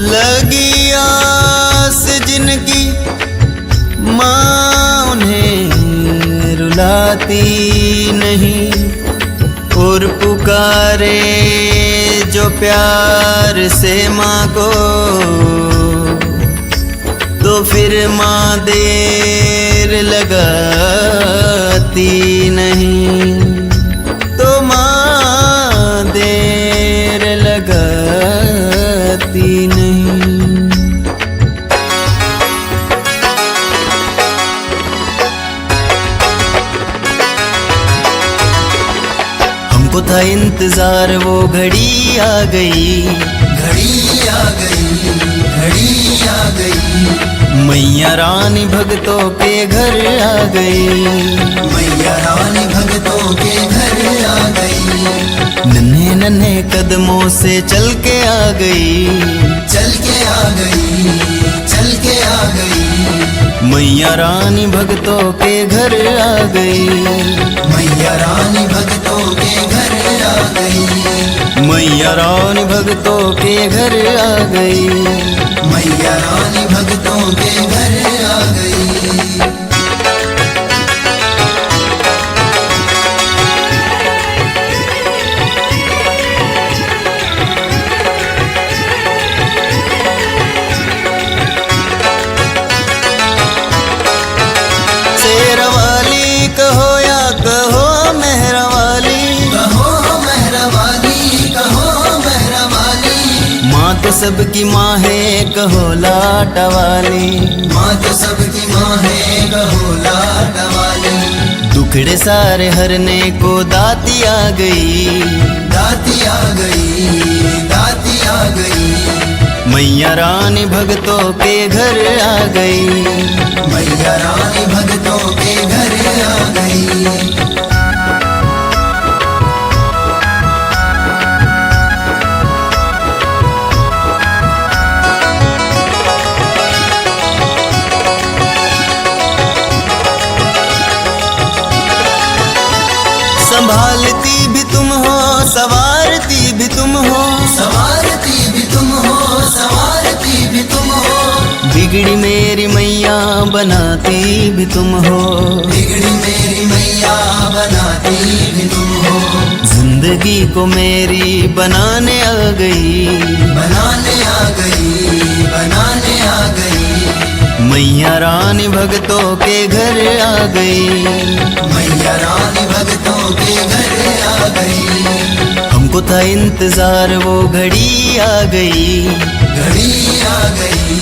लगी आस जिनकी माँ उन्हें रुलाती नहीं, और पुकारे जो प्यार से माँ को, तो फिर माँ देर लगाती नहीं, तो माँ देर लगाती नहीं। हमको था इंतजार वो घड़ी आ गई, घड़ी आ गई, घड़ी आ गई। मैया रानी भक्तों के घर आ गई, मैया रानी भक्तों के घर आ गई। नन्हे नन्हे कदमों से चल के आ गई, चल के आ गई, चल के आ गई। मैया रानी भक्तों के घर आ गई, मैया रानी भक्तों के घर आ गई। मैया रानी भक्तों के घर आ गई, मैया रानी भक्तों के घर आ गई। शेरवाली कहो या कहो मेहरवाली, कहो मेहरवाली, कहो मेहरवाली। माँ तो सबकी माँ है कहो लाटवाली, माँ तो सबकी माँ है कहो लाडवाली। दुखड़े सारे हरने को दाती आ गई, दाती आ गई, दाती आ गई। मैया रानी भक्तों के घर आ गई, मैया रानी भक्तों के घर आ गई। संभालती भी तुम हो सवारती भी तुम हो, सवारती भी तुम हो, सवारती भी तुम हो। बिगड़ी मेरी मैया बनाती भी तुम हो, बिगड़ी मेरी मैया बनाती भी तुम हो। जिंदगी को मेरी बनाने आ गई, बनाने आ गई, बनाने आ गई। मैया रानी भक्तों के घर आ गई, मैया रानी भक्तों के घर आ गई। हमको था इंतजार वो घड़ी आ गई, घड़ी आ गई,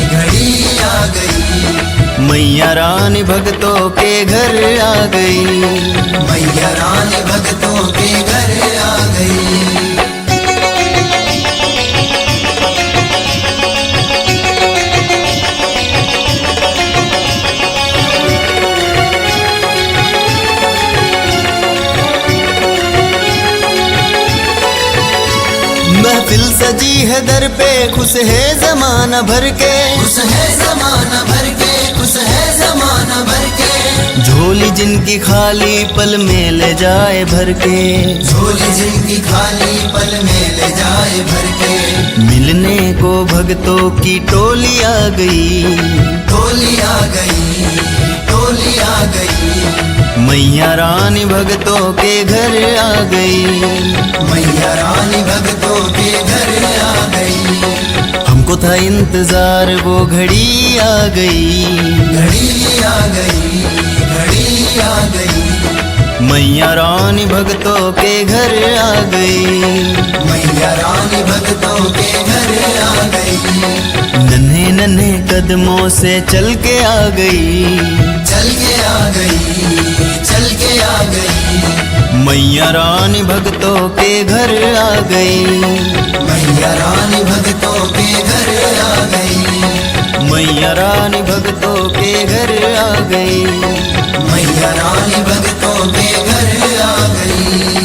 घड़ी आ गई। मैया रानी भक्तों के घर आ गई, मैया रानी भक्तों के घर आ गई। महफिल सजी है दर पे खुश है जमाना भर के, खुश है जमाना भर के, खुश है जमाना भर के। झोली जिनकी खाली पल में ले जाए भर के, झोली जिनकी खाली पल में ले जाए भर के। मिलने को भक्तों की टोली आ गई, टोली आ गई, टोली आ गई। मैया रानी भक्तों के घर आ गई, मैया रानी भक्तों के घर आ गई। हमको था इंतजार वो घड़ी आ गई, घड़ी आ गई, घड़ी आ गई। मैया रानी भक्तों के घर आ गई, मैया रानी भक्तों के घर आ गई। नन्हे नन्हे कदमों से चल के आ गई, चल के आ गई, चल के आ गई। मैया रानी भक्तों के घर आ गई, मैया रानी भक्तों के घर आ गई। मैया रानी भक्तों के घर आ गई, मैया रानी भक्तों के घर आ गई।